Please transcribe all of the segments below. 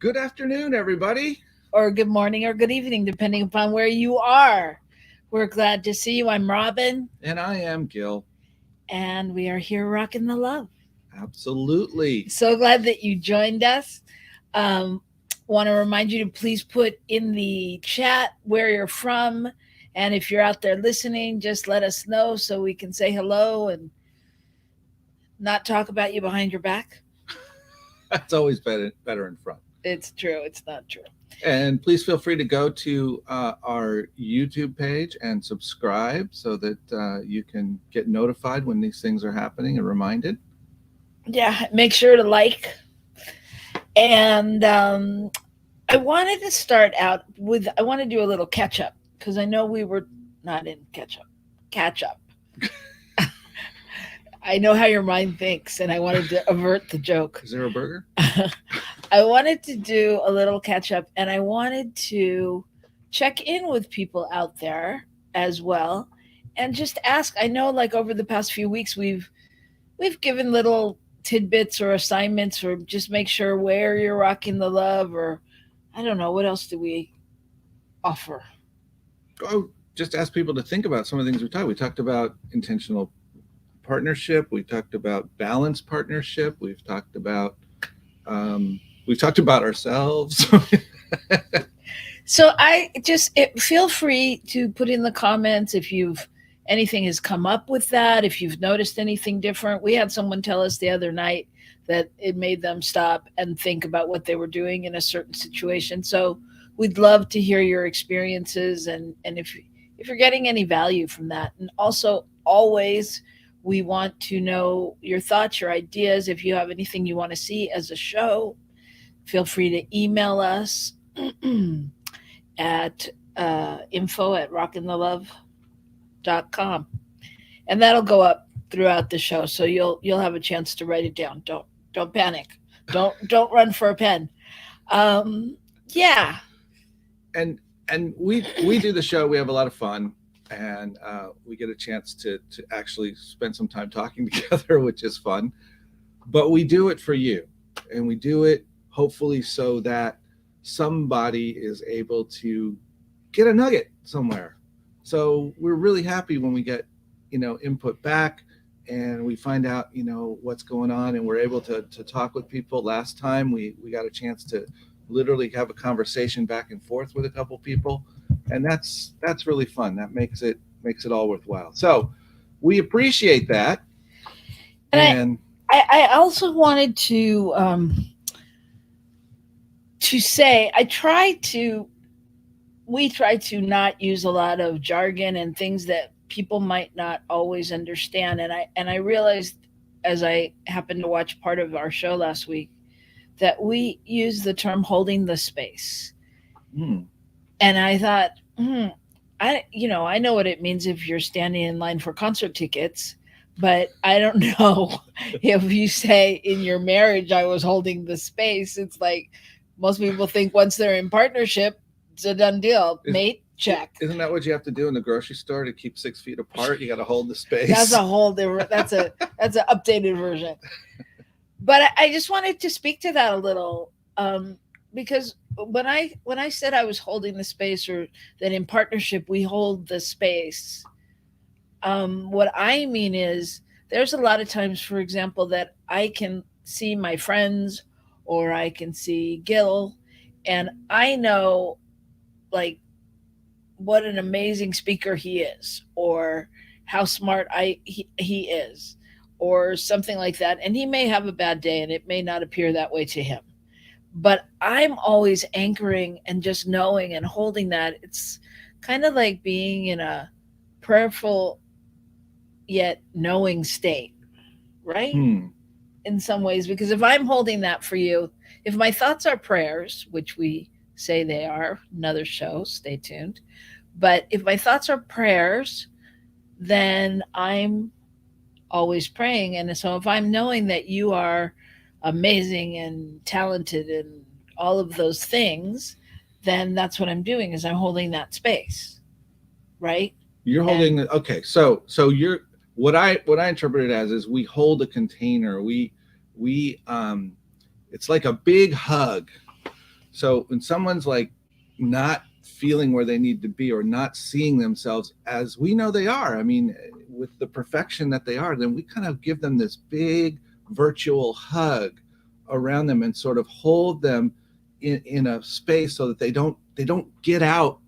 Good afternoon, everybody. Or good morning or good evening, depending upon where you are. We're glad to see you. I'm Robin, And I am Gil. and we are here rocking the love. Absolutely. So glad that you joined us. Um, Want to remind you to please put in the chat where you're from. And if you're out there listening, just let us know so we can say hello and not talk about you behind your back. That's always better in front. It's true. It's not true. And please feel free to go to our YouTube page and subscribe so that you can get notified when these things are happening and reminded. Yeah, make sure to like. And I wanted to start out with, I want to do a little catch up because I know we were not in catch up. I know how your mind thinks, and I wanted to avert the joke. Is there a burger? I wanted to do a little catch up, and I wanted to check in with people out there as well, and just ask. I know, like over the past few weeks, we've given little tidbits or assignments, or just make sure where you're rocking the love, or I don't know what else do we offer. Oh, just ask people to think about some of the things we talked. We talked about intentional partnership. We talked about balanced partnership. We've talked about ourselves. So I just feel free to put in the comments if you've anything has come up with that, if you've noticed anything different. We had someone tell us the other night that it made them stop and think about what they were doing in a certain situation. So we'd love to hear your experiences and if you're getting any value from that. And also always we want to know your thoughts, your ideas. If you have anything you want to see as a show, feel free to email us at info@rockinthelove.com, and that'll go up throughout the show, so you'll have a chance to write it down. Don't panic. Don't run for a pen. Yeah. And we do the show. We have a lot of fun, and we get a chance to actually spend some time talking together, which is fun. But we do it for you, and we do it hopefully so that somebody is able to get a nugget somewhere. So we're really happy when we get input back and we find out what's going on, and we're able to talk with people. Last time we got a chance to literally have a conversation back and forth with a couple people, and that's really fun. That makes it all worthwhile. So we appreciate that. And I also wanted to say we try to not use a lot of jargon and things that people might not always understand. And I realized, as I happened to watch part of our show last week, that we use the term holding the space. And I thought, I know what it means if you're standing in line for concert tickets, but I don't know if you say in your marriage, I was holding the space. It's like most people think once they're in partnership, it's a done deal. Mate, check. Isn't that what you have to do in the grocery store to keep 6 feet apart? You got to hold the space. That's a whole different. That's an updated version. But I just wanted to speak to that a little, because when I said I was holding the space, or that in partnership we hold the space, what I mean is there's a lot of times, for example, that I can see my friends or I can see Gil, and I know, like, what an amazing speaker he is, or how smart he is, or something like that. And he may have a bad day and it may not appear that way to him. But I'm always anchoring and just knowing and holding that. It's kind of like being in a prayerful yet knowing state, right? In some ways, because if I'm holding that for you, if my thoughts are prayers, which we say they are, another show, stay tuned. But if my thoughts are prayers, then I'm always praying. And so if I'm knowing that you are amazing and talented and all of those things, then that's what I'm doing, is I'm holding that space, right? You're holding okay. So you're what I interpret it as is we hold a container. We it's like a big hug So when someone's like not feeling where they need to be or not seeing themselves as we know they are, I mean, with the perfection that they are, then we kind of give them this big virtual hug around them and sort of hold them in a space so that they don't get out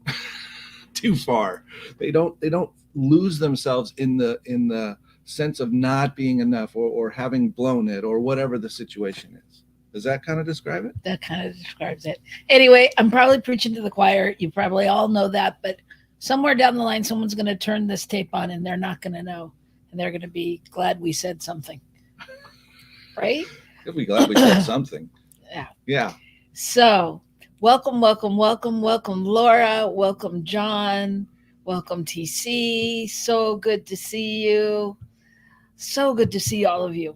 too far. They don't lose themselves in the sense of not being enough or having blown it or whatever the situation is. Does that kind of describe it? That kind of describes it. Anyway, I'm probably preaching to the choir. You probably all know that, but somewhere down the line, someone's going to turn this tape on and they're not going to know. And they're going to be glad we said something. Right? They'll be glad we said something. Yeah. Yeah. So, welcome, Laura. Welcome, John. Welcome, TC. So good to see you. So good to see all of you.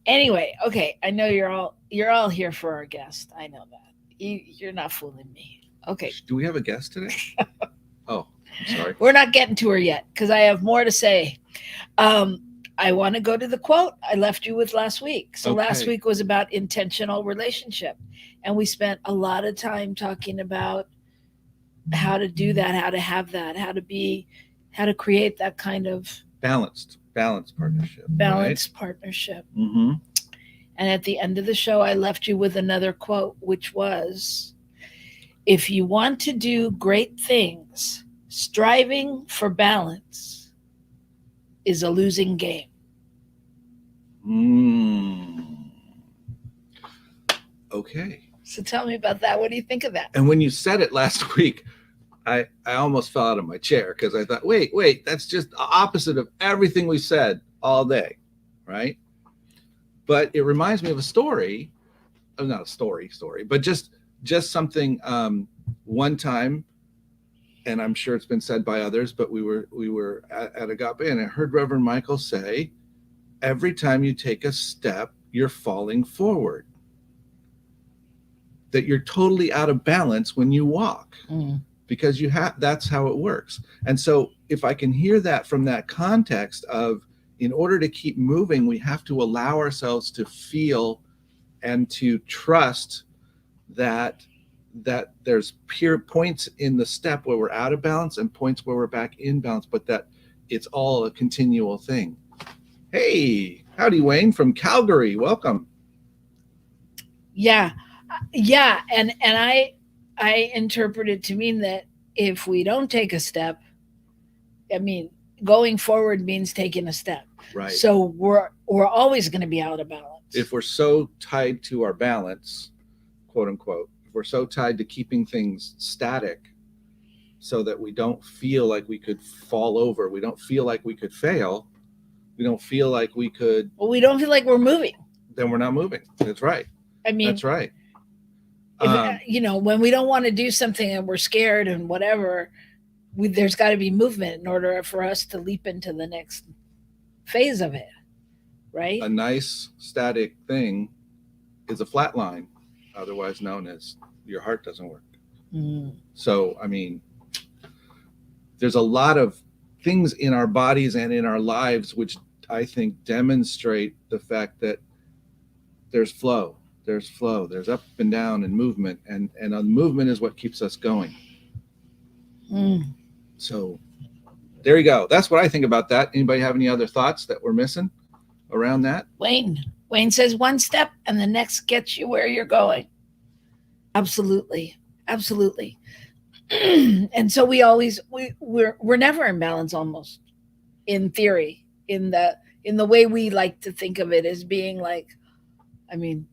Anyway, okay, I know you're all here for our guest. I know that. You're not fooling me. Okay. Do we have a guest today? Oh, I'm sorry. We're not getting to her yet because I have more to say. I want to go to the quote I left you with last week. So last week was about intentional relationship. And we spent a lot of time talking about how to do that, how to have that, how to create that kind of balanced partnership. Balanced partnership. Mm-hmm. And at the end of the show, I left you with another quote, which was, if you want to do great things, striving for balance is a losing game. Okay. So tell me about that. What do you think of that? And when you said it last week, I almost fell out of my chair because I thought, wait, that's just the opposite of everything we said all day, right? But it reminds me of a story, not a story, but just something one time, and I'm sure it's been said by others, but we were at Agape, and I heard Reverend Michael say, every time you take a step, you're falling forward. That you're totally out of balance when you walk. Because that's how it works. And so if I can hear that from that context of, in order to keep moving, we have to allow ourselves to feel and to trust that there's pure points in the step where we're out of balance and points where we're back in balance, but that it's all a continual thing. Hey, howdy, Wayne from Calgary. Welcome. Yeah. And I interpret it to mean that if we don't take a step, I mean, going forward means taking a step. Right. So we're always going to be out of balance. If we're so tied to our balance, quote unquote, if we're so tied to keeping things static so that we don't feel like we could fall over, we don't feel like we could fail, we don't feel like we could. Well, we don't feel like we're moving. Then we're not moving. That's right. I mean, that's right. If, when we don't want to do something and we're scared and whatever, there's got to be movement in order for us to leap into the next phase of it, right? A nice static thing is a flat line, otherwise known as your heart doesn't work. So, I mean, there's a lot of things in our bodies and in our lives which I think demonstrate the fact that there's flow. There's up and down and movement, and movement is what keeps us going. So there you go. That's what I think about that. Anybody have any other thoughts that we're missing around that? Wayne says one step and the next gets you where you're going. Absolutely. And so we're never in balance, almost, in theory, in the way we like to think of it as being like, I mean,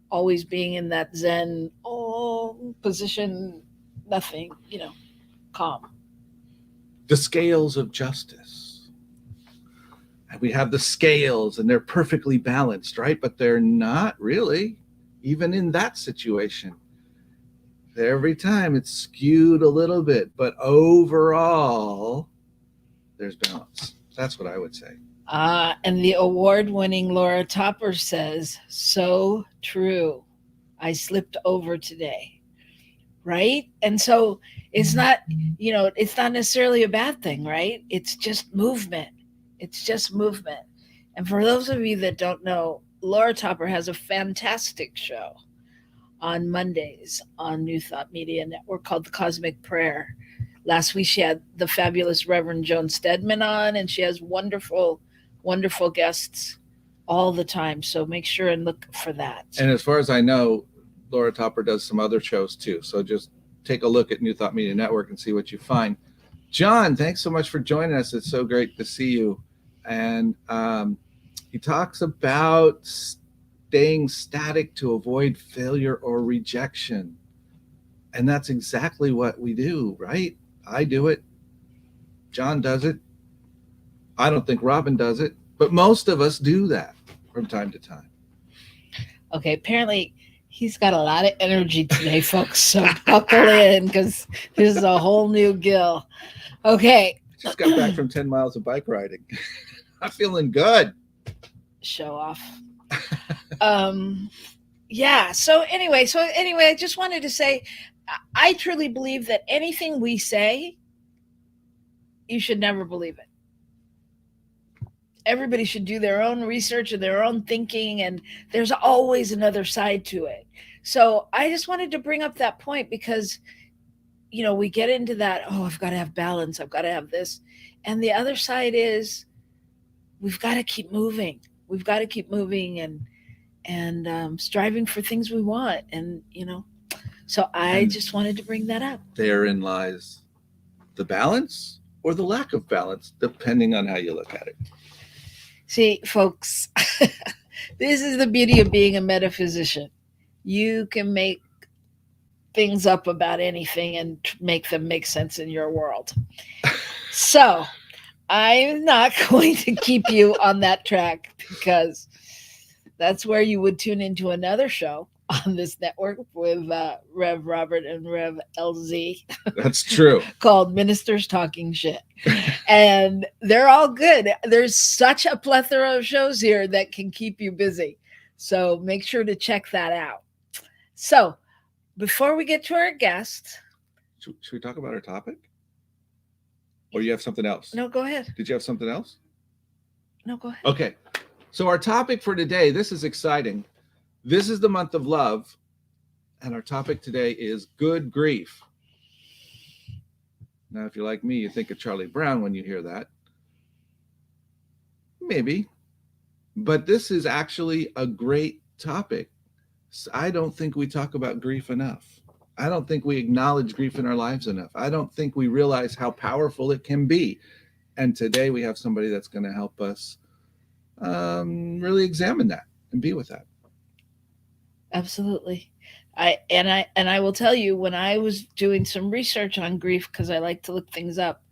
always being in that Zen position, nothing, calm. The scales of justice. And we have the scales and they're perfectly balanced, right? But they're not really, even in that situation. Every time it's skewed a little bit, but overall, there's balance. That's what I would say. And the award-winning Laura Topper says, so true. I slipped over today. Right? And so it's not, it's not necessarily a bad thing, right? It's just movement. And for those of you that don't know, Laura Topper has a fantastic show on Mondays on New Thought Media Network called The Cosmic Prayer. Last week she had the fabulous Reverend Joan Stedman on, and she has wonderful, wonderful guests all the time. So make sure and look for that. And as far as I know, Laura Topper does some other shows too. So just take a look at New Thought Media Network and see what you find. John, thanks so much for joining us. It's so great to see you. And he talks about staying static to avoid failure or rejection. And that's exactly what we do, right? I do it. John does it. I don't think Robin does it, but most of us do that from time to time. Okay, apparently he's got a lot of energy today, folks. So buckle in because this is a whole new Gil. Okay. Just got back from 10 miles of bike riding. I'm feeling good. Show off. Yeah. So anyway, I just wanted to say, I truly believe that anything we say, you should never believe it. Everybody should do their own research and their own thinking, and there's always another side to it. So I just wanted to bring up that point because, you know, we get into that, oh, I've got to have balance, I've got to have this. And the other side is we've got to keep moving. We've got to keep moving and striving for things we want. And, you know, so I just wanted to bring that up. Therein lies the balance or the lack of balance, depending on how you look at it. See, folks, this is the beauty of being a metaphysician. You can make things up about anything and make them make sense in your world. So I'm not going to keep you on that track because that's where you would tune into another show on this network with Rev Robert and Rev LZ. That's true. Called Ministers Talking Shit. And they're all good. There's such a plethora of shows here that can keep you busy. So make sure to check that out. So before we get to our guest. Should we talk about our topic? Or you have something else? No, go ahead. Did you have something else? No, go ahead. Okay. So our topic for today, this is exciting. This is the month of love, and our topic today is good grief. Now, if you're like me, you think of Charlie Brown when you hear that. Maybe. But this is actually a great topic. I don't think we talk about grief enough. I don't think we acknowledge grief in our lives enough. I don't think we realize how powerful it can be. And today we have somebody that's going to help us really examine that and be with that. Absolutely. I will tell you, when I was doing some research on grief, because I like to look things up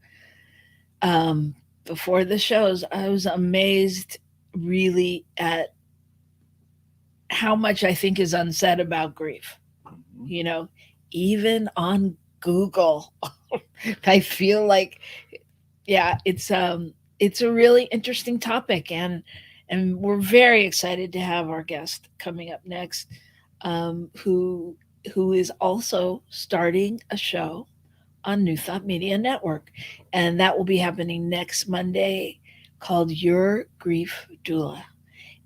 before the shows, I was amazed really at how much I think is unsaid about grief. Mm-hmm. You know, even on Google, I feel like, yeah, it's a really interesting topic, and we're very excited to have our guest coming up next, who is also starting a show on New Thought Media Network, and that will be happening next Monday, called Your Grief Doula.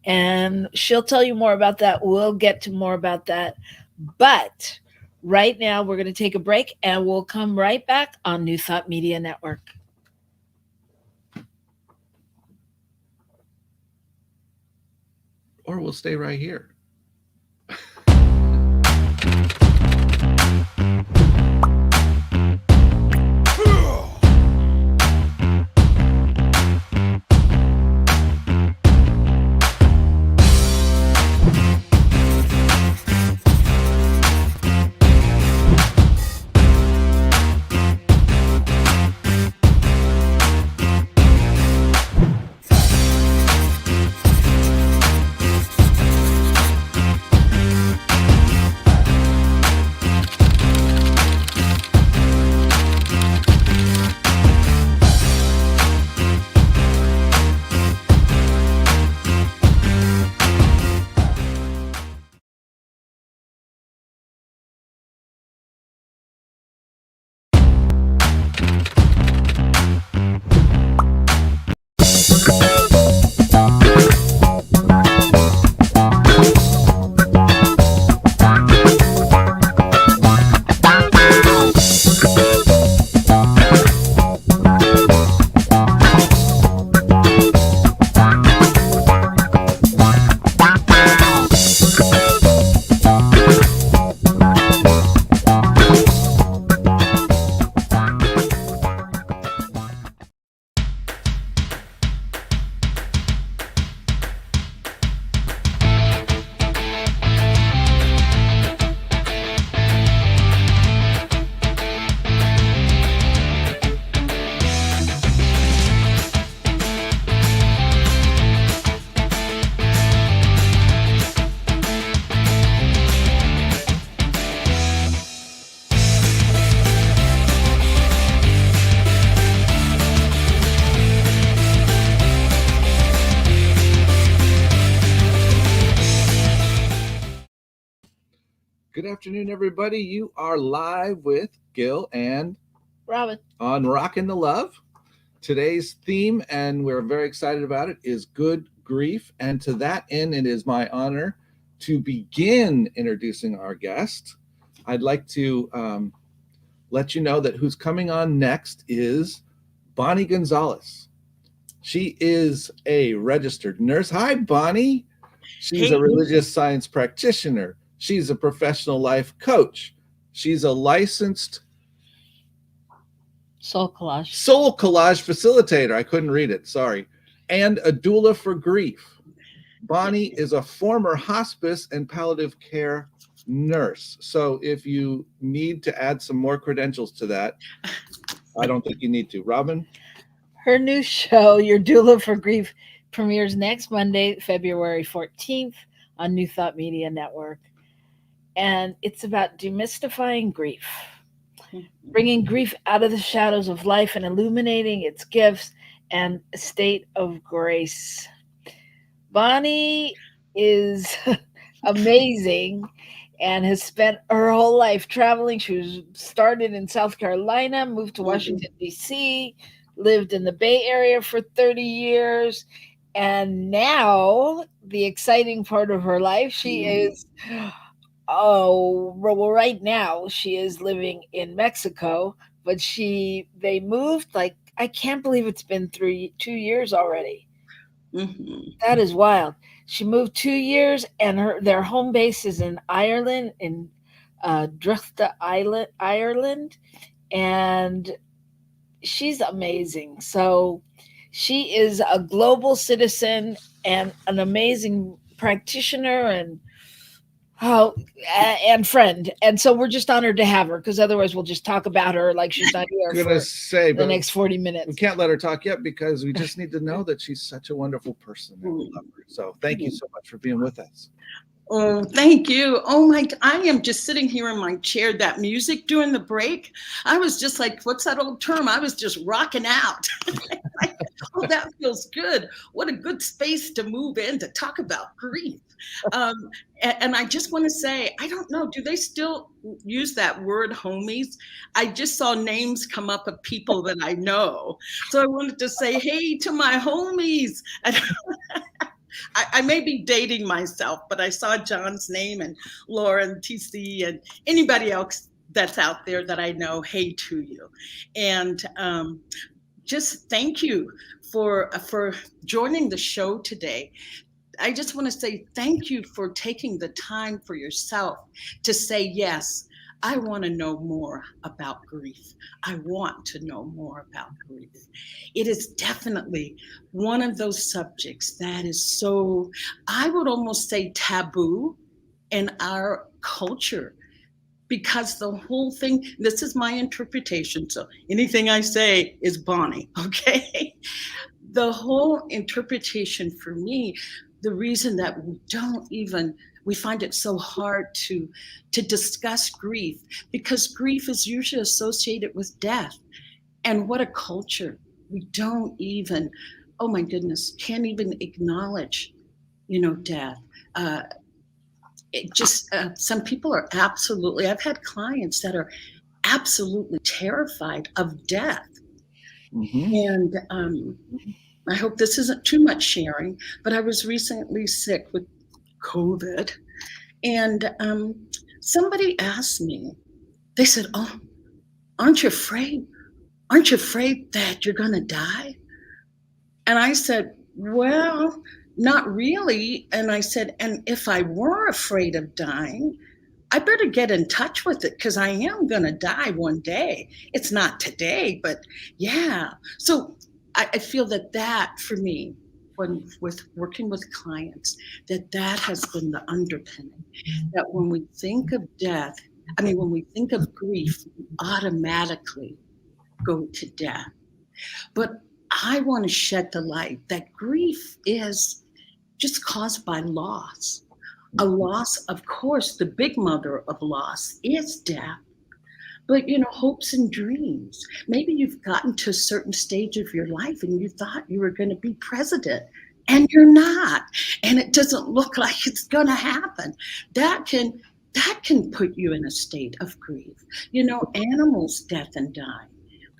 And she'll tell you more about that. We'll get to more about that. But right now, we're going to take a break, and we'll come right back on New Thought Media Network. Or we'll stay right here. Good afternoon, everybody. You are live with Gil and Robin. on Rockin' the Love. Today's theme, and we're very excited about it, is good grief. And to that end, it is my honor to begin introducing our guest. I'd like to let you know that who's coming on next is Bonnie Gonzalez. She is a registered nurse. Hi, Bonnie. She's a religious science practitioner. She's a professional life coach. She's a licensed Soul collage facilitator. I couldn't read it. Sorry. And a doula for grief. Bonnie is a former hospice and palliative care nurse. So if you need to add some more credentials to that, I don't think you need to. Robin? Her new show, Your Doula for Grief, premieres next Monday, February 14th on New Thought Media Network. And it's about demystifying grief, bringing grief out of the shadows of life and illuminating its gifts and a state of grace. Bonnie is amazing and has spent her whole life traveling. She was started in South Carolina, moved to Washington, D.C., lived in the Bay Area for 30 years. And now the exciting part of her life, she is, right now she is living in Mexico, but they moved, like, I can't believe it's been 2 years already. Mm-hmm. That is wild. She moved 2 years, and their home base is in Ireland, in Drogheda, Ireland, and she's amazing. So she is a global citizen and an amazing practitioner and friend. And so we're just honored to have her, because otherwise we'll just talk about her like she's not here for the next 40 minutes. We can't let her talk yet because we just need to know that she's such a wonderful person and we love her. So thank you so much for being with us. Oh, thank you. Oh my, I am just sitting here in my chair. That music during the break, I was just like, what's that old term? I was just rocking out. Oh, that feels good. What a good space to move in to talk about grief. And I just want to say, I don't know, do they still use that word homies? I just saw names come up of people that I know. So I wanted to say, hey, to my homies. I may be dating myself, but I saw John's name and Laura and TC and anybody else that's out there that I know, hey to you. And just thank you for joining the show today. I just want to say thank you for taking the time for yourself to say, yes, I want to know more about grief. I want to know more about grief. It is definitely one of those subjects that is so, I would almost say, taboo in our culture, because the whole thing, this is my interpretation, so anything I say is Bonnie, okay? The whole interpretation for me, the reason that we find it so hard to discuss grief, because grief is usually associated with death. And what a culture. We don't even, oh my goodness, can't even acknowledge, death. Some people are absolutely, I've had clients that are absolutely terrified of death. Mm-hmm. And I hope this isn't too much sharing, but I was recently sick with COVID, and somebody asked me, they said, oh, aren't you afraid? Aren't you afraid that you're going to die? And I said, well, not really. And I said, and if I were afraid of dying, I better get in touch with it, because I am going to die one day. It's not today, but yeah. So I feel that for me, with working with clients, that has been the underpinning, that when we think of death, when we think of grief, we automatically go to death. But I want to shed the light that grief is just caused by loss. A loss, of course, the big mother of loss is death. But, hopes and dreams. Maybe you've gotten to a certain stage of your life and you thought you were going to be president, and you're not. And it doesn't look like it's going to happen. That can that can put you in a state of grief. You know, animals' death and dying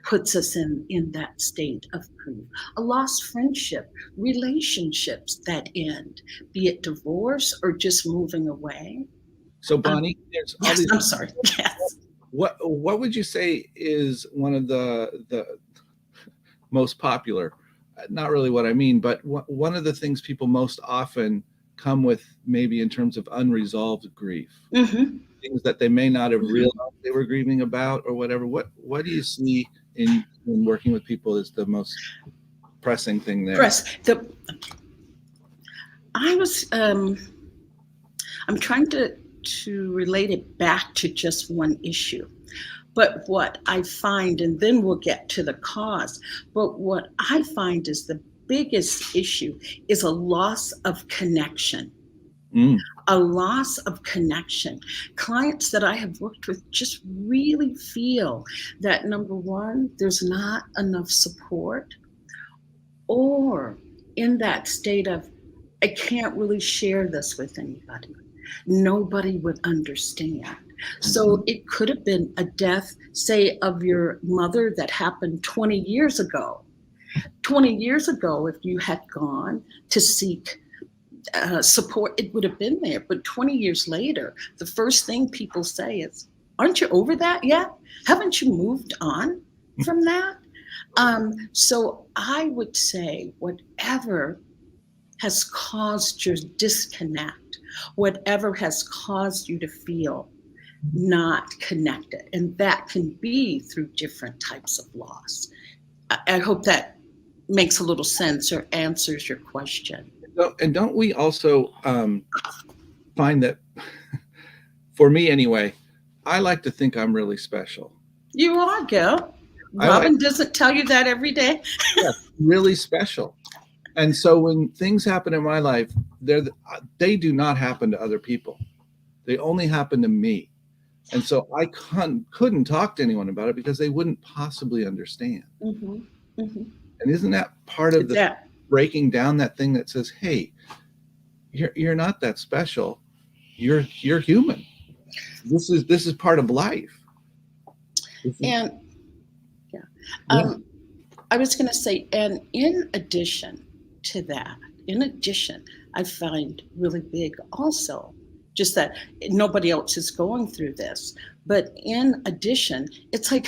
puts us in that state of grief. A lost friendship, relationships that end, be it divorce or just moving away. So Bonnie, there's all Yes, these. I'm sorry. Yes. What would you say is one of the most popular? Not really what I mean, but one of the things people most often come with, maybe in terms of unresolved grief, Mm-hmm. things that they may not have realized they were grieving about, or whatever. What do you see in working with people is the most pressing thing there? I was I'm trying to relate it back to just one issue. But what I find, and then we'll get to the cause, but what I find is the biggest issue is a loss of connection. A loss of connection. Clients that I have worked with just really feel that, number one, there's not enough support, or in that state of, I can't really share this with anybody. Nobody would understand. So it could have been a death, say, of your mother that happened 20 years ago. 20 years ago, if you had gone to seek support, it would have been there. But 20 years later, the first thing people say is, aren't you over that yet? Haven't you moved on from that? So I would say whatever has caused your disconnect, whatever has caused you to feel not connected, and that can be through different types of loss. I hope that makes a little sense or answers your question. And don't we also find that, for me anyway, I like to think I'm really special. You are, Gil. Robin doesn't tell you that every day. Yeah, really special. And so when things happen in my life, they do not happen to other people. They only happen to me. And so I couldn't talk to anyone about it because they wouldn't possibly understand. Mm-hmm. Mm-hmm. And isn't that part of the breaking down that thing that says, hey, you're not that special. You're human. This is part of life. And I was going to say, and in addition to that, I find really big also, just that nobody else is going through this. But in addition, it's like,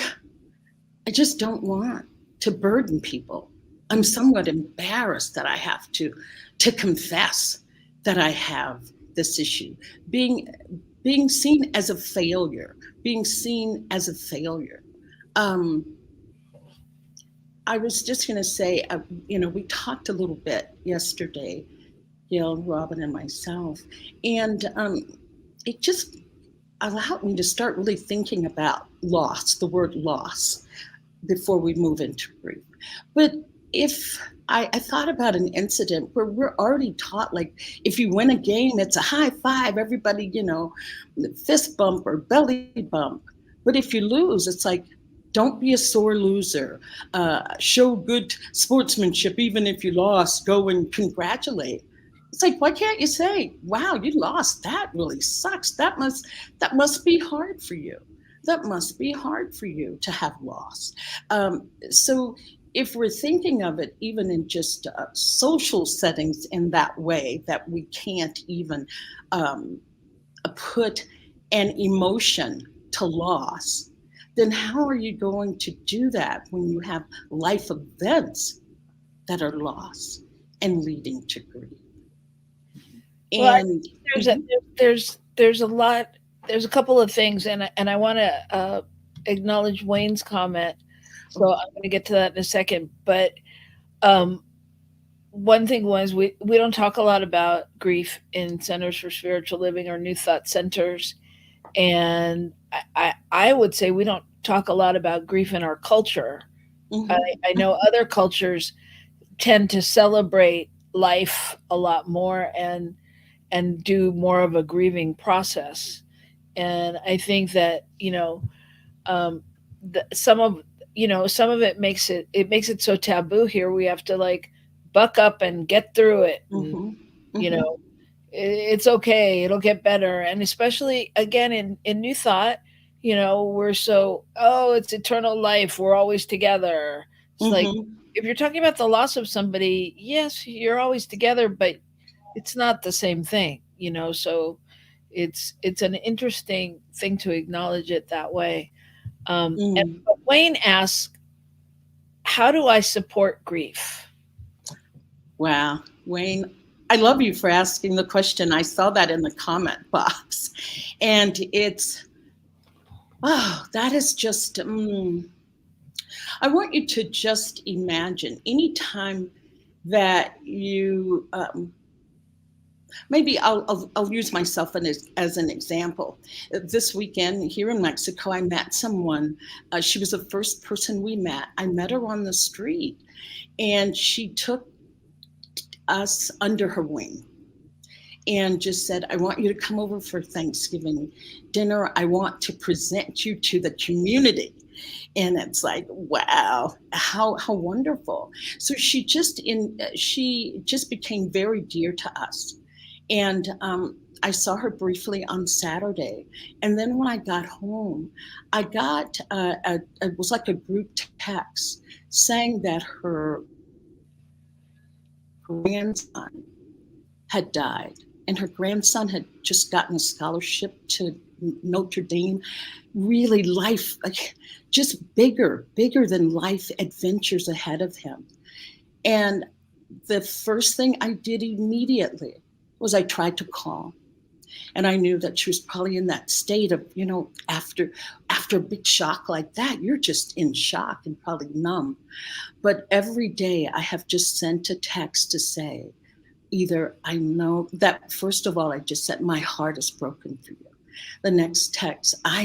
I just don't want to burden people. I'm somewhat embarrassed that I have to confess that I have this issue. Being seen as a failure, I was just going to say, we talked a little bit yesterday, Gail, Robin, and myself, and it just allowed me to start really thinking about loss, the word loss, before we move into grief. But if I thought about an incident where we're already taught, like, if you win a game, it's a high five, everybody, fist bump or belly bump. But if you lose, it's like, don't be a sore loser. Show good sportsmanship, even if you lost, go and congratulate. It's like, why can't you say, wow, you lost, that really sucks. That must be hard for you. That must be hard for you to have lost. So if we're thinking of it even in just social settings in that way, that we can't even put an emotion to loss, then how are you going to do that when you have life events that are lost and leading to grief? And there's a lot. There's a couple of things, and I want to acknowledge Wayne's comment. So I'm going to get to that in a second. But one thing was we don't talk a lot about grief in Centers for Spiritual Living or New Thought centers, and I would say we don't talk a lot about grief in our culture. Mm-hmm. I know other cultures tend to celebrate life a lot more and do more of a grieving process. And I think that, some of it makes it so taboo here. We have to like buck up and get through it. Mm-hmm. And, It's okay. It'll get better. And especially again in New Thought, we're so, oh, it's eternal life. We're always together. It's like, Mm-hmm. if you're talking about the loss of somebody, yes, you're always together, but it's not the same thing. So it's an interesting thing to acknowledge it that way. And Mm. but Wayne asks, how do I support grief? Wow, Wayne, I love you for asking the question. I saw that in the comment box, and it's, oh, that is just. I want you to just imagine anytime that you, maybe I'll use myself as an example. This weekend here in Mexico, I met someone. She was the first person we met. I met her on the street, and she took us under her wing and just said, I want you to come over for Thanksgiving dinner. I want to present you to the community. And it's like, wow, how wonderful. So she just became very dear to us. And I saw her briefly on Saturday. And then when I got home, I got it was like a group text saying that her grandson had died. And her grandson had just gotten a scholarship to Notre Dame. Really life, just bigger than life adventures ahead of him. And the first thing I did immediately was I tried to call. And I knew that she was probably in that state of, after a big shock like that, you're just in shock and probably numb. But every day I have just sent a text to say, either I know that, first of all, I just said, my heart is broken for you. The next text, I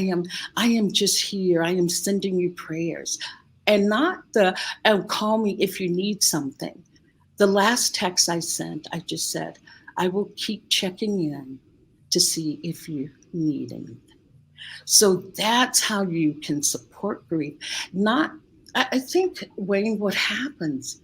am just here. I am sending you prayers. And not the, call me if you need something. The last text I sent, I just said, I will keep checking in to see if you need anything. So that's how you can support grief. I think, Wayne, what happens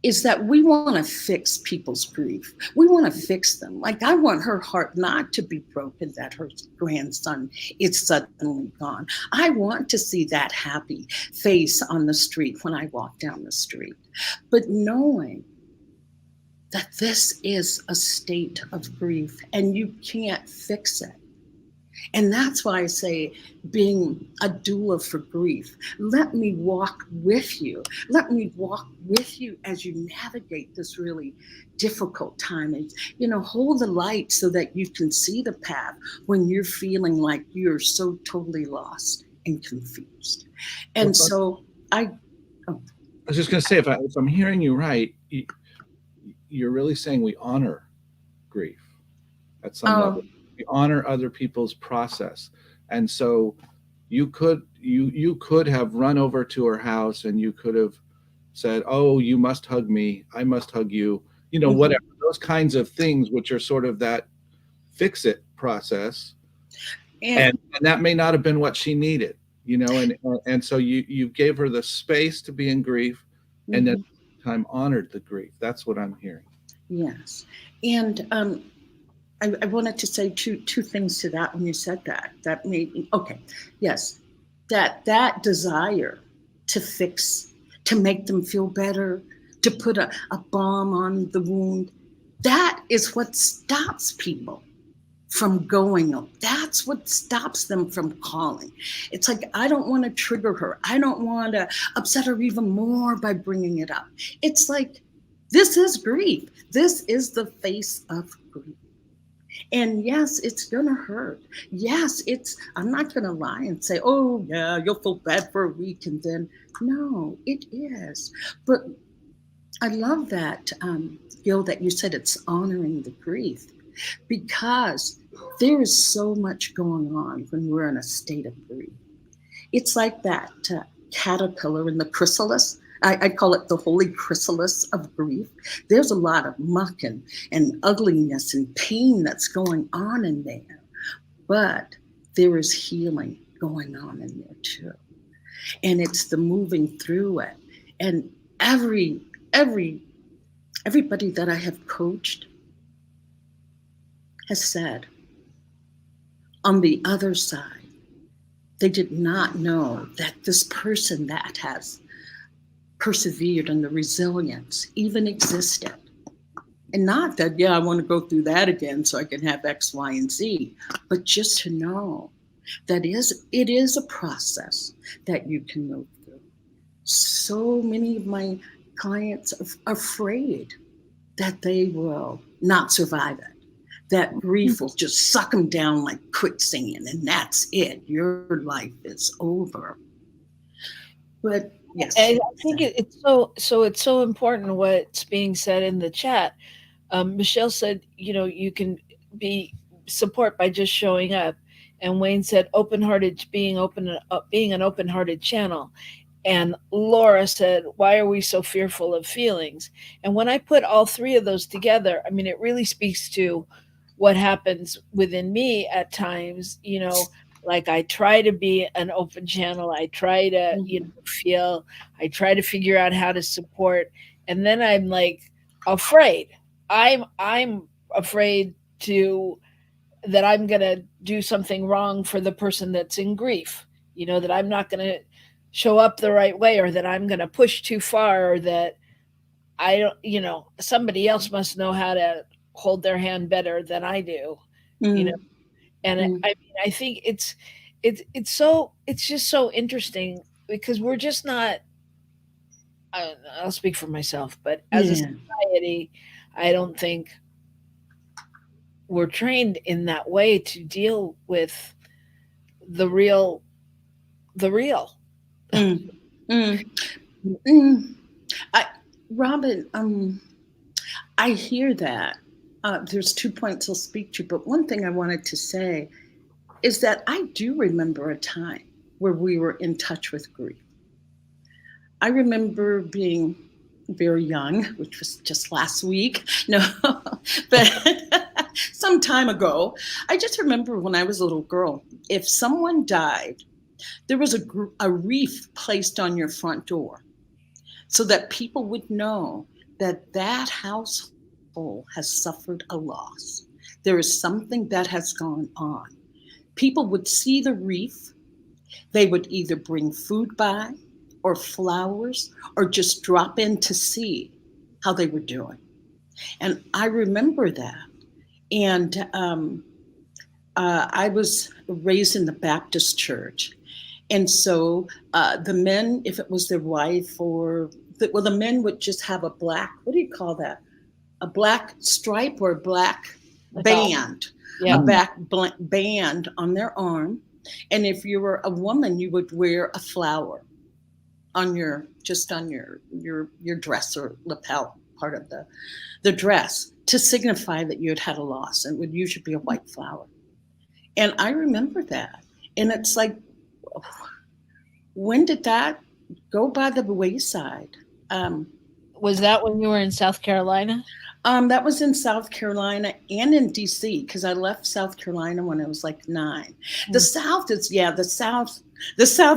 is that we want to fix people's grief. We want to fix them. Like, I want her heart not to be broken that her grandson is suddenly gone. I want to see that happy face on the street when I walk down the street. But knowing that this is a state of grief and you can't fix it. And that's why I say, being a doula for grief, let me walk with you. Let me walk with you as you navigate this really difficult time. And, hold the light so that you can see the path when you're feeling like you're so totally lost and confused. And so I was just going to say, if I'm hearing you right, you're really saying we honor grief at some level. We honor other people's process. And so you could have run over to her house and you could have said, oh, you must hug me, I must hug you, mm-hmm. whatever, those kinds of things, which are sort of that fix it process. And that may not have been what she needed, and so you gave her the space to be in grief, mm-hmm. and then time honored the grief. That's what I'm hearing. Yes. And I wanted to say two things to that when you said that. That made me, okay, yes, that desire to fix, to make them feel better, to put a balm on the wound, that is what stops people from going. That's what stops them from calling. It's like, I don't want to trigger her. I don't want to upset her even more by bringing it up. It's like, this is grief. This is the face of grief. And yes, it's going to hurt. Yes, I'm not going to lie and say, oh, yeah, you'll feel bad for a week. And then, no, it is. But I love that, Gil, that you said it's honoring the grief, because there is so much going on when we're in a state of grief. It's like that caterpillar in the chrysalis. I call it the holy chrysalis of grief. There's a lot of muck and ugliness and pain that's going on in there, but there is healing going on in there too. And it's the moving through it. And everybody that I have coached, has said, on the other side, they did not know that this person that has persevered and the resilience even existed. And not that, yeah, I want to go through that again so I can have X, Y, and Z, but just to know that it is a process that you can move through. So many of my clients are afraid that they will not survive it, that grief will just suck them down like quicksand, and that's it. Your life is over. But yes, I think it's so important what's being said in the chat. Michelle said, you can be support by just showing up, and Wayne said, open-hearted, being an open-hearted channel. And Laura said, why are we so fearful of feelings? And when I put all three of those together, I mean, it really speaks to what happens within me at times, like I try to be an open channel. I try to, feel, I try to figure out how to support. And then I'm like afraid. I'm afraid that I'm going to do something wrong for the person that's in grief, that I'm not going to show up the right way, or that I'm going to push too far, or that I don't, somebody else must know how to hold their hand better than I do, And I mean, I think it's just so interesting because we're just not, I'll speak for myself, but as a society, I don't think we're trained in that way to deal with the real. Robin, I hear that. There's 2 points I'll speak to, but one thing I wanted to say is that I do remember a time where we were in touch with grief. I remember being very young, which was just last week. No, but some time ago. I just remember when I was a little girl, if someone died, there was a wreath placed on your front door so that people would know that that household has suffered a loss. There is something that has gone on. People would see the wreath. They would either bring food by or flowers or just drop in to see how they were doing. And I remember that. And I was raised in the Baptist church. And so the men, if it was their wife the men would just have a black, what do you call that? A black stripe or a black band, a black band on their arm. And if you were a woman, you would wear a flower on your dress or lapel part of the dress to signify that you had had a loss. And it would usually be a white flower. And I remember that. And it's like, when did that go by the wayside? Was that when you were in South Carolina? That was in South Carolina and in DC, because I left South Carolina when I was like 9. The South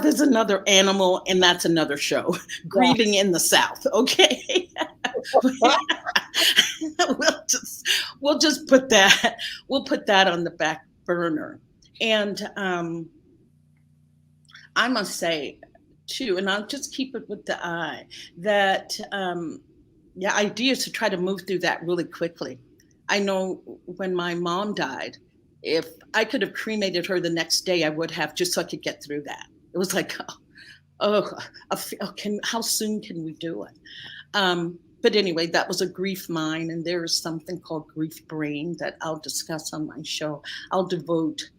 is another animal, and that's another show. Grieving in the South, okay? We'll just put that on the back burner. And I must say, too, and I'll just keep it with the eye, that the idea is to try to move through that really quickly. I know when my mom died, if I could have cremated her the next day, I would have, just so I could get through that. It was like, how soon can we do it? But anyway, that was a grief mind, and there is something called grief brain that I'll discuss on my show. I'll devote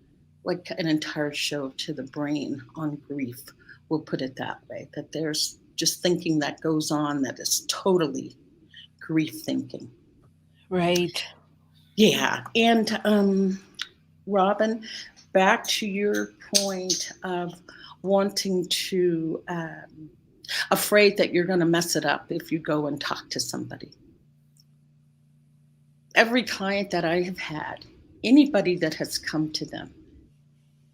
like an entire show to the brain on grief. We'll put it that way, that there's just thinking that goes on that is totally grief thinking. Right. Yeah. And Robin, back to your point of wanting to, afraid that you're going to mess it up if you go and talk to somebody. Every client that I have had, anybody that has come to them,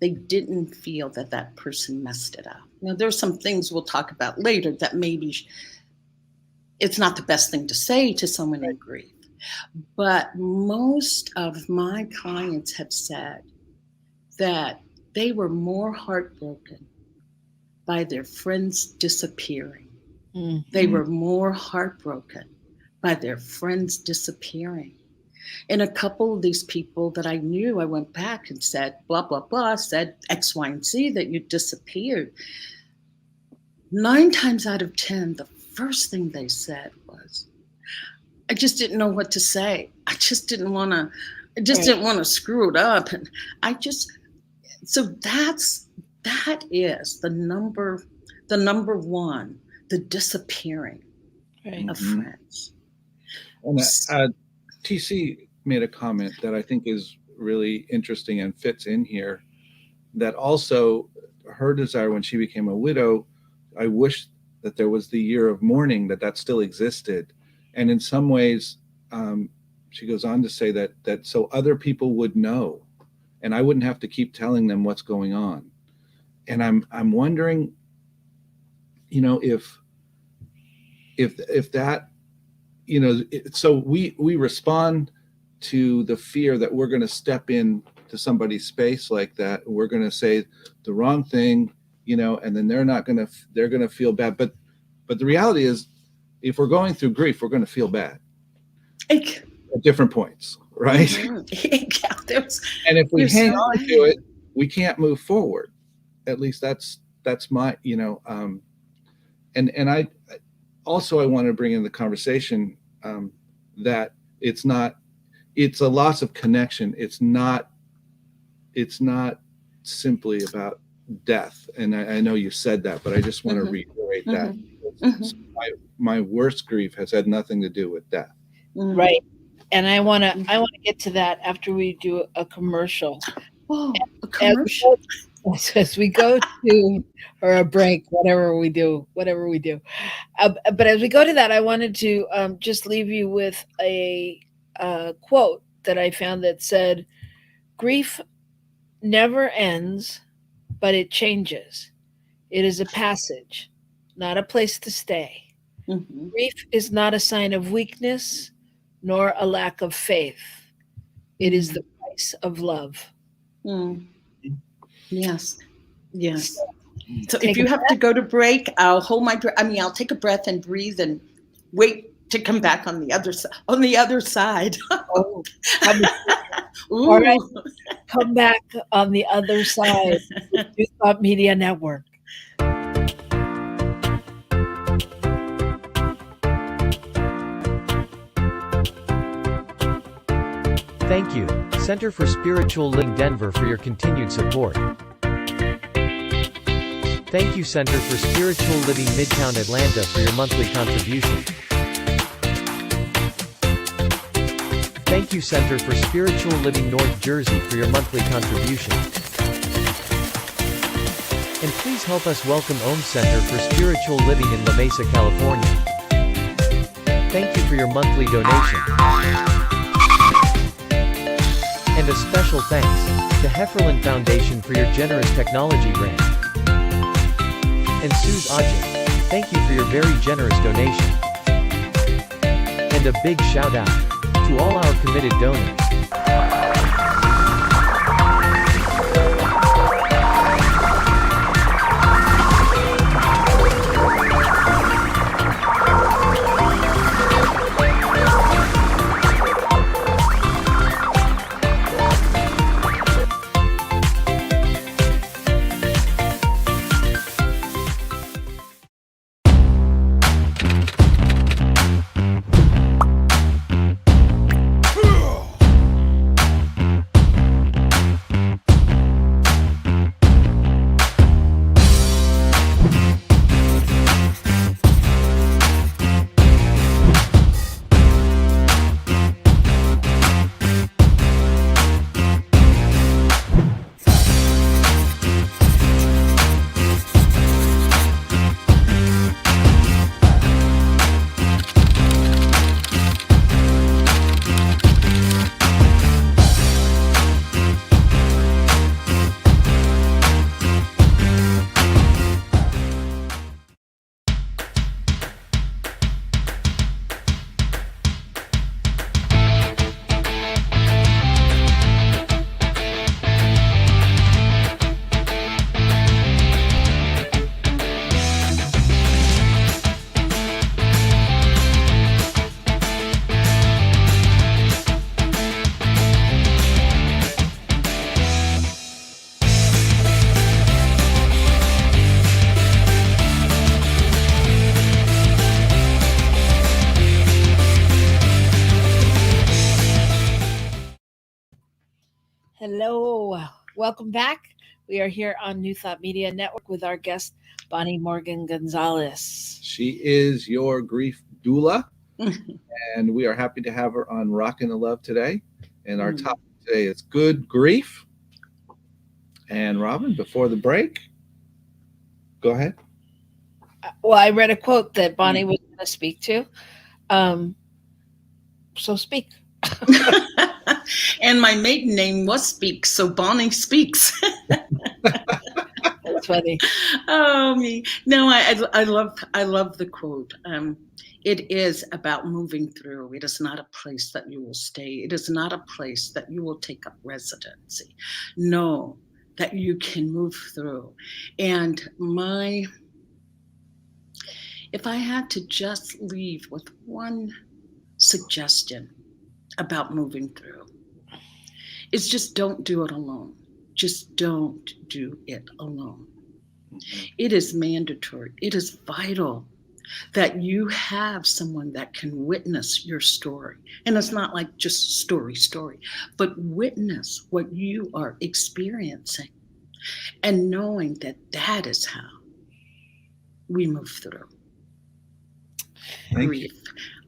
they didn't feel that person messed it up. Now, there's some things we'll talk about later that maybe it's not the best thing to say to someone in grief. But most of my clients have said that they were more heartbroken by their friends disappearing. They were more heartbroken by their friends disappearing. And a couple of these people that I knew, I went back and said, blah, blah, blah, said X, Y, and Z, that you disappeared. 9 times out of 10, the first thing they said was, I just didn't know what to say. I just didn't want to screw it up. And so that is the number one, the disappearing of friends. And TC made a comment that I think is really interesting and fits in here, that also her desire when she became a widow, I wish that there was the year of mourning, that still existed. And in some ways, she goes on to say that so other people would know, and I wouldn't have to keep telling them what's going on. And I'm wondering, if that, so we respond to the fear that we're going to step in to somebody's space like that. We're going to say the wrong thing, and then they're going to feel bad. But the reality is, if we're going through grief, we're going to feel bad at different points, right? And if we hang on to it, we can't move forward. At least that's my, and I also, I want to bring in the conversation that it's a loss of connection. It's not simply about death. And I know you said that, but I just want to reiterate that. My worst grief has had nothing to do with death. Right. And I want to get to that after we do a commercial. Oh, a commercial. As we go to, or a break, whatever we do. But as we go to that, I wanted to just leave you with a quote that I found that said, "Grief never ends, but it changes. It is a passage, not a place to stay. Grief is not a sign of weakness, nor a lack of faith. It is the price of love." Yes. So if you have to go to break, I'll hold my breath. I'll take a breath and breathe and wait to come back on the other side. Oh, all right. Come back on the other side. Youth Thought Media Network. Thank you, Center for Spiritual Living Denver, for your continued support. Thank you, Center for Spiritual Living Midtown Atlanta, for your monthly contribution. Thank you, Center for Spiritual Living North Jersey, for your monthly contribution. And please help us welcome Om Center for Spiritual Living in La Mesa, California. Thank you for your monthly donation. And a special thanks to Hefferland Foundation for your generous technology grant. And Suze Ajay, thank you for your very generous donation. And a big shout out to all our committed donors. Hello, welcome back. We are here on New Thought Media Network with our guest, Bonnie Morgan Gonzalez. She is your grief doula, and we are happy to have her on Rockin' the Love today. And our topic today is good grief. And Robin, before the break, go ahead. Well, I read a quote that Bonnie was going to speak to. So speak. And my maiden name was Speaks, so Bonnie speaks. That's funny. Oh, me. No, I love the quote. It is about moving through. It is not a place that you will stay. It is not a place that you will take up residency. Know that you can move through. And if I had to just leave with one suggestion about moving through, it's just don't do it alone. Just don't do it alone. It is mandatory. It is vital that you have someone that can witness your story. And it's not like just story, but witness what you are experiencing and knowing that that is how we move through grief.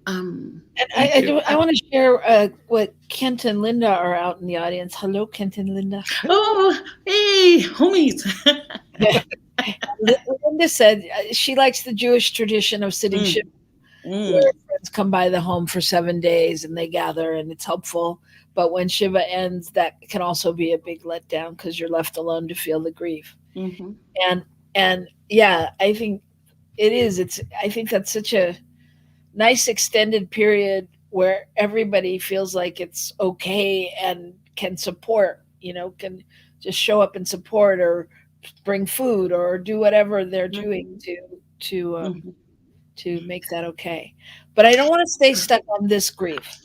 And I want to share what Kent and Linda are out in the audience. Hello, Kent and Linda. Oh, hey, homies. Linda said she likes the Jewish tradition of sitting Shiva, where friends come by the home for 7 days and they gather and it's helpful. But when Shiva ends, that can also be a big letdown because you're left alone to feel the grief. And yeah, I think it is. I think that's such a nice extended period where everybody feels like it's okay and can support, can just show up and support or bring food or do whatever they're doing to make that okay. But I don't want to stay stuck on this grief.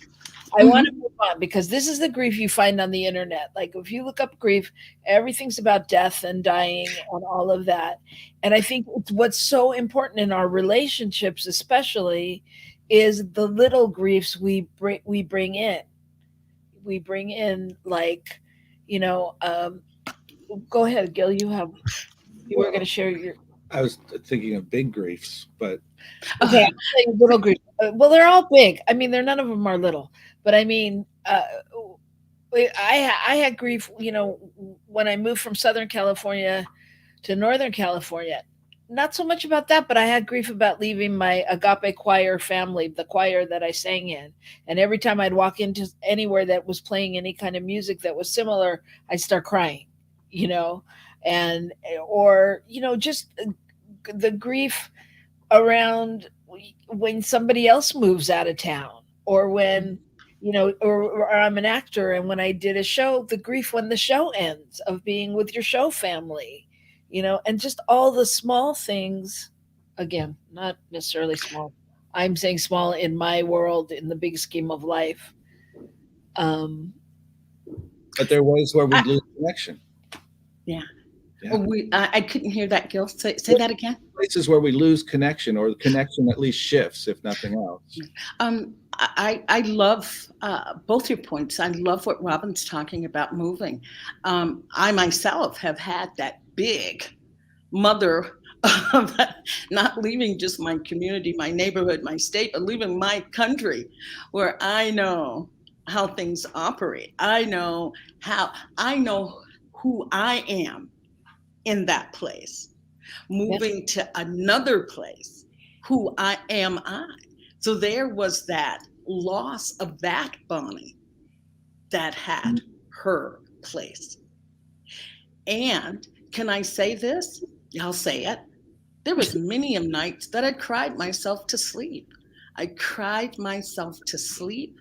I want to move on because this is the grief you find on the internet. Like if you look up grief, everything's about death and dying and all of that. And I think what's so important in our relationships, especially, is the little griefs we bring in. We bring in like, go ahead, Gil. You were going to share your. I was thinking of big griefs, but okay, I'm saying little griefs. Well, they're all big. I mean, none of them are little. But I mean, I had grief. When I moved from Southern California to Northern California. Not so much about that, but I had grief about leaving my agape choir family, the choir that I sang in. And every time I'd walk into anywhere that was playing any kind of music that was similar, I'd start crying, just the grief around when somebody else moves out of town or when, or I'm an actor. And when I did a show, the grief when the show ends of being with your show family. And just all the small things, again, not necessarily small. I'm saying small in my world, in the big scheme of life. But there are ways where we lose connection. Yeah. Well, I couldn't hear that, Gil. Say that again. Places where we lose connection or the connection at least shifts, if nothing else. I love both your points. I love what Robin's talking about moving. I myself have had that big mother of not leaving just my community, my neighborhood, my state, but leaving my country where I know how things operate. I know who I am in that place. Moving to another place, who am I? So there was that loss of that Bonnie that had her place. And can I say this? I'll say it. There was many a nights that I cried myself to sleep. I cried myself to sleep,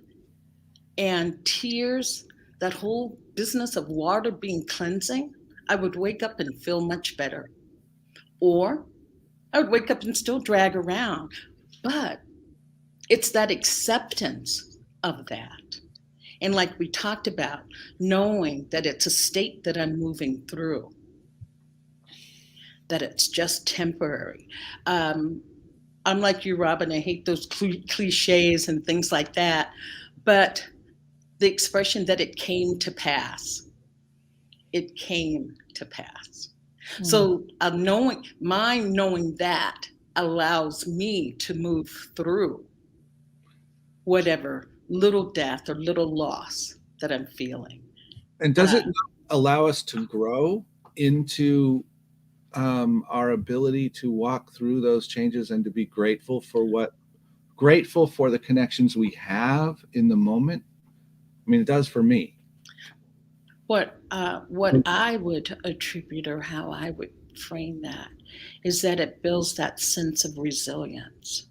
and tears, that whole business of water being cleansing, I would wake up and feel much better. Or I would wake up and still drag around. But it's that acceptance of that. And like we talked about, knowing that it's a state that I'm moving through, that it's just temporary. I'm like you, Robin, I hate those cliches and things like that. But the expression that it came to pass, it came to pass. Mm. So knowing that allows me to move through whatever little death or little loss that I'm feeling. And does it allow us to grow into our ability to walk through those changes and to be grateful for the connections we have in the moment? I mean, it does for me. What I would attribute, or how I would frame that, is that it builds that sense of resilience.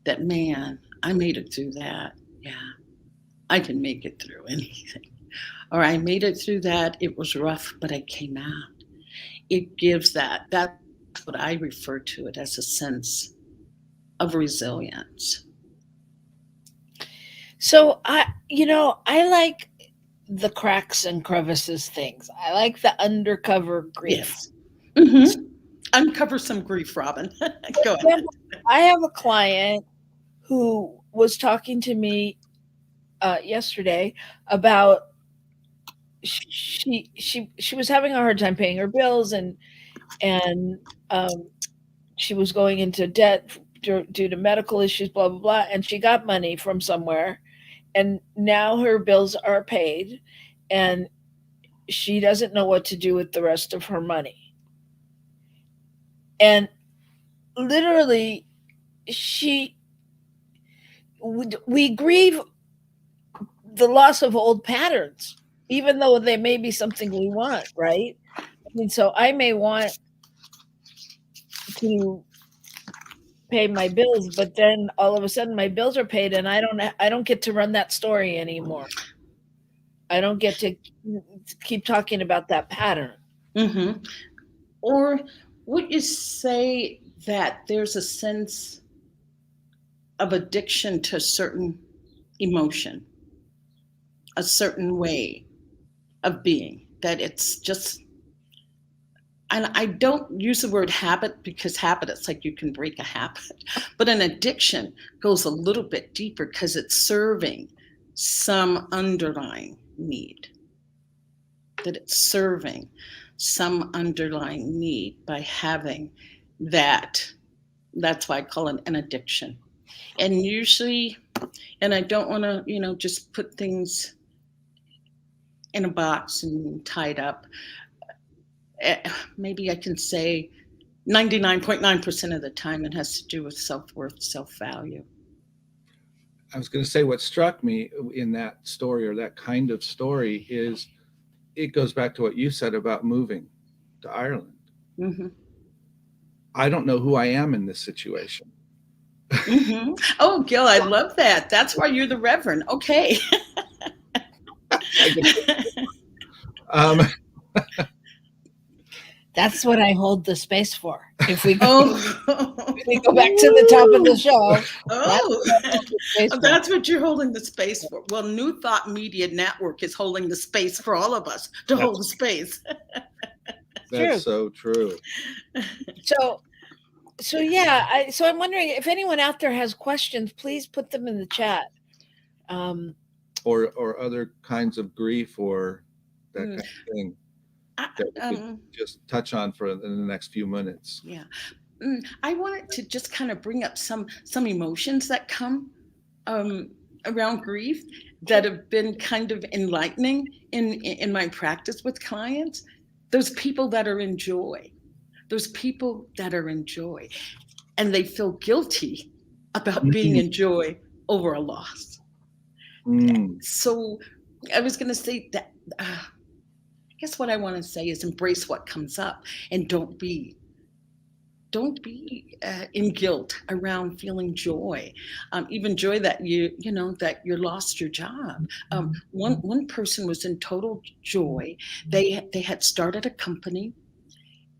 That, man, I made it through that. Yeah, I can make it through anything. Or I made it through that. It was rough, but I came out. It gives that's what I refer to it as, a sense of resilience. So I like the cracks and crevices things. I like the undercover grief. Yes. Mm-hmm. Uncover some grief, Robin. Go ahead. I have a client who was talking to me yesterday about she was having a hard time paying her bills, and she was going into debt due to medical issues, blah blah blah, and she got money from somewhere, and now her bills are paid, and she doesn't know what to do with the rest of her money. And literally, we grieve the loss of old patterns, even though they may be something we want, right? I mean, so I may want to pay my bills, but then all of a sudden my bills are paid, and I don't get to run that story anymore. I don't get to keep talking about that pattern. Mm-hmm. Or would you say that there's a sense of addiction to a certain emotion, a certain way of being, that it's just, and I don't use the word habit, because habit, it's like you can break a habit, but an addiction goes a little bit deeper because it's serving some underlying need, that it's serving some underlying need by having that. That's why I call it an addiction. And usually, and I don't want to, just put things in a box and tied up. Maybe I can say 99.9% of the time it has to do with self-worth, self-value. I was going to say, what struck me in that story, or that kind of story, is it goes back to what you said about moving to Ireland. Mm-hmm. I don't know who I am in this situation. Mm-hmm. Oh, Gil, I love that. That's why you're the Reverend. Okay. That's what I hold the space for. If we go back to the top of the show, that's what you're holding the space for. Well, New Thought Media Network is holding the space for all of us to hold the space. That's so true. So yeah, so I'm wondering if anyone out there has questions, please put them in the chat. Or other kinds of grief, or that kind of thing that we could just touch on in the next few minutes. Yeah. I wanted to just kind of bring up some emotions that come around grief that have been kind of enlightening in my practice with clients. Those people that are in joy. Those people that are in joy, and they feel guilty about being in joy over a loss. So I was going to say that, I guess what I want to say is embrace what comes up, and don't be in guilt around feeling joy, even joy that that you lost your job. One person was in total joy. They had started a company,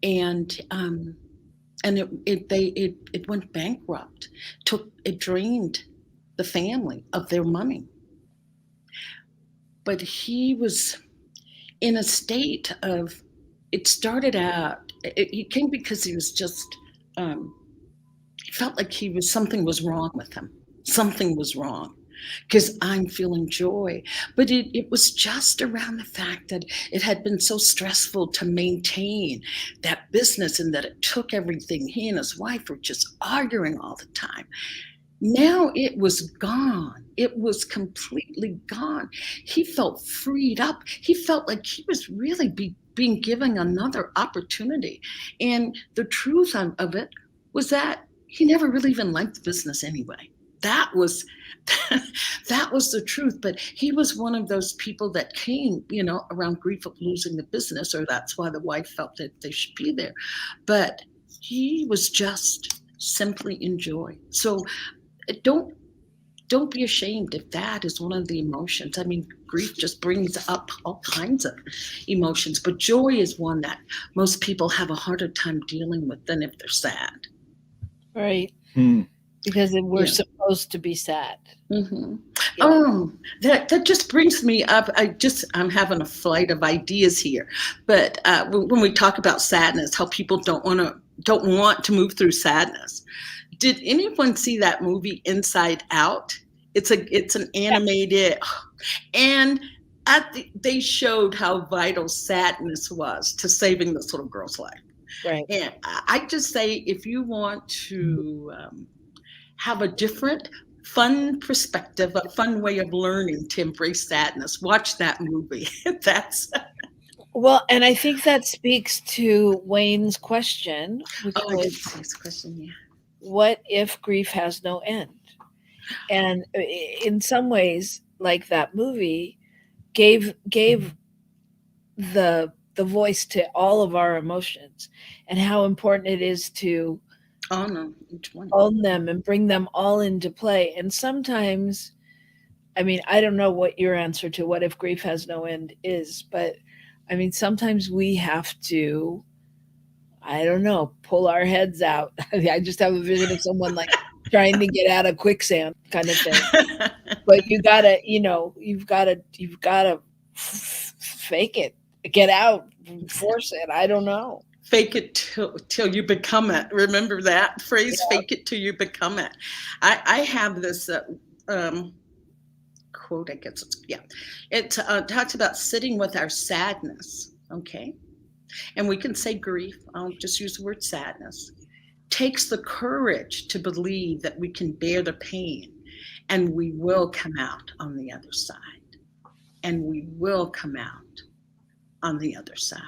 and it went bankrupt. It drained the family of their money. But he was in a state of, it started out, he came because he was just, he felt like something was wrong with him. Something was wrong. because I'm feeling joy. But it was just around the fact that it had been so stressful to maintain that business and that it took everything. He and his wife were just arguing all the time. Now it was gone. It was completely gone. He felt freed up. He felt like he was really being given another opportunity. And the truth of it was that he never really even liked the business anyway. That was that was the truth. But he was one of those people that came, around grief of losing the business, or that's why the wife felt that they should be there. But he was just simply in joy. So don't be ashamed if that is one of the emotions. I mean, grief just brings up all kinds of emotions, but joy is one that most people have a harder time dealing with than if they're sad. Right. Hmm. Because we're supposed to be sad. Mm-hmm. Yeah. Oh, that just brings me up. I'm having a flight of ideas here, but when we talk about sadness, how people don't want to move through sadness. Did anyone see that movie Inside Out? It's an animated, and they showed how vital sadness was to saving this little girl's life. Right. And I just say, if you want to have a different, fun perspective, a fun way of learning to embrace sadness, watch that movie. That's Well, and I think that speaks to Wayne's question, which was, nice question. Yeah. what if grief has no end? And in some ways, like that movie, gave the voice to all of our emotions, and how important it is to Each one. own them and bring them all into play. And sometimes, I mean, I don't know what your answer to what if grief has no end is, but I mean, sometimes we have to, I don't know, pull our heads out. I just have a vision of someone like trying to get out of quicksand kind of thing. But you've got to fake it, get out, force it. I don't know. Fake it till you become it. Remember that phrase? Yeah. Fake it till you become it. I have this quote, I guess it talks about sitting with our sadness, okay? And we can say grief, I'll just use the word sadness, takes the courage to believe that we can bear the pain, and we will come out on the other side. And we will come out on the other side.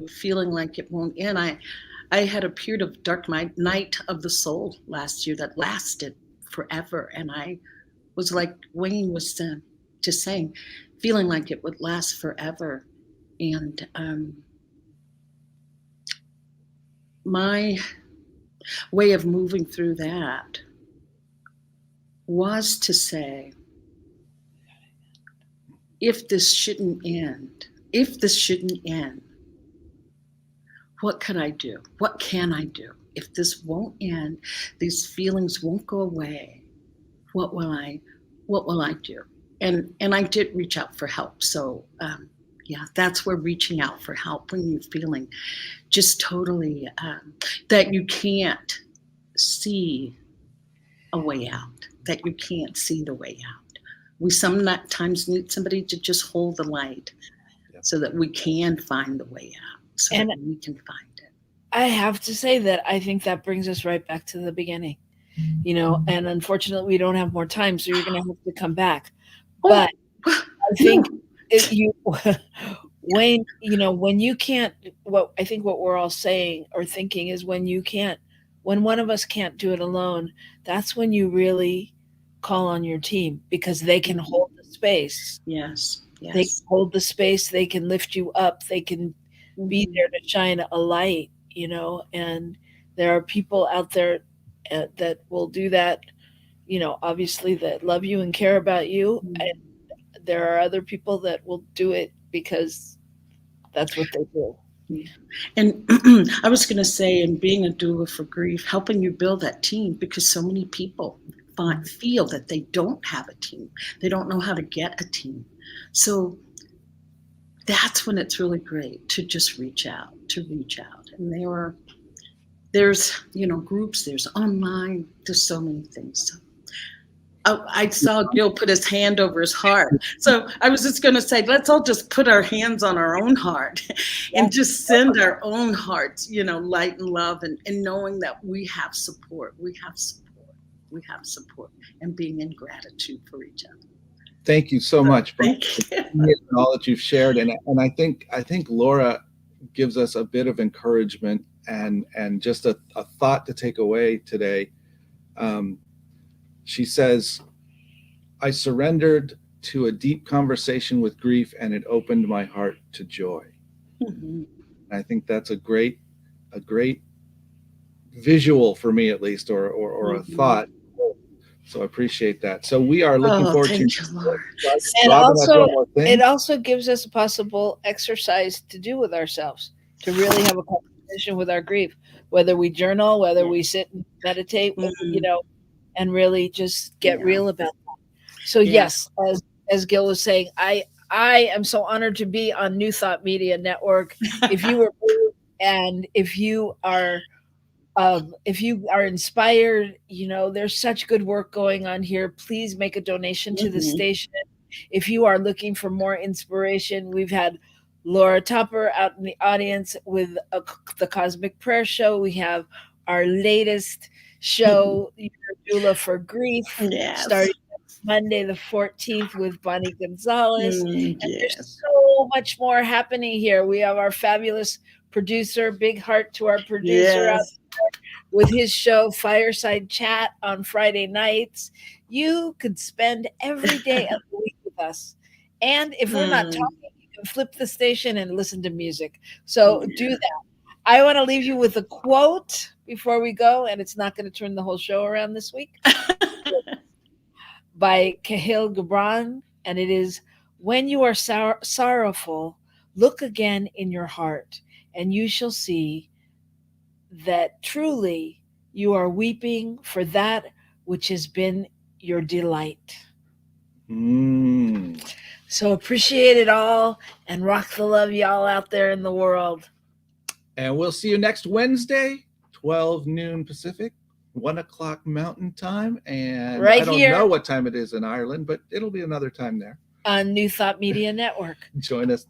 Feeling like it won't end. I had a period of dark night of the soul last year that lasted forever, and I was like Wayne was just saying, feeling like it would last forever. And my way of moving through that was to say, if this shouldn't end, what can I do? What can I do? If this won't end, these feelings won't go away, what will I do? And I did reach out for help. So that's where reaching out for help, when you're feeling just totally that you can't see a way out, that you can't see the way out. We sometimes need somebody to just hold the light so that we can find the way out, so that we can find it. I have to say that I think that brings us right back to the beginning, and unfortunately we don't have more time, so you're going to have to come back. But I think Wayne, when you can't, what we're all saying or thinking is, when one of us can't do it alone, that's when you really call on your team, because they can hold the space. Yes. They can hold the space. They can lift you up. They can be there to shine a light, and there are people out there that will do that, obviously, that love you and care about you. And there are other people that will do it because that's what they do. Yeah. And I was going to say, in being a doula for grief, helping you build that team, because so many people feel that they don't have a team. They don't know how to get a team. So that's when it's really great to just reach out. And there's, groups, there's online, there's so many things. Oh, I saw Gil put his hand over his heart. So I was just going to say, let's all just put our hands on our own heart and just send our own hearts, light and love, and knowing that we have support. We have support and being in gratitude for each other. Thank you so much for Thank you. all that you've shared. And I think Laura gives us a bit of encouragement and just a thought to take away today. She says, I surrendered to a deep conversation with grief, and it opened my heart to joy. Mm-hmm. I think that's a great visual for me, at least, or Mm-hmm. a thought. So I appreciate that. So we are looking forward to. Thank you, Lord. And Robin, that's also, one more thing. it also gives us a possible exercise to do with ourselves, to really have a conversation with our grief, whether we journal, whether we sit and meditate, and really just get real about that. So yes, as Gil was saying, I am so honored to be on New Thought Media Network. If you were and if you are inspired, there's such good work going on here. Please make a donation to the station. If you are looking for more inspiration, we've had Laura Tupper out in the audience with the Cosmic Prayer Show. We have our latest show, Doula for Grief, starting next Monday the 14th with Bonnie Gonzalez. And there's so much more happening here. We have our fabulous producer, big heart to our producer out there with his show Fireside Chat on Friday nights. You could spend every day of the week with us. And if we're not talking, you can flip the station and listen to music. So do that. I want to leave you with a quote before we go, and it's not going to turn the whole show around this week, by Kahlil Gibran, and it is, when you are sorrowful, look again in your heart, and you shall see that truly you are weeping for that which has been your delight. So appreciate it all and rock the love, y'all out there in the world. And we'll see you next Wednesday, 12 noon Pacific, 1 o'clock Mountain Time. And right I don't here know what time it is in Ireland, but it'll be another time there. On New Thought Media Network. Join us.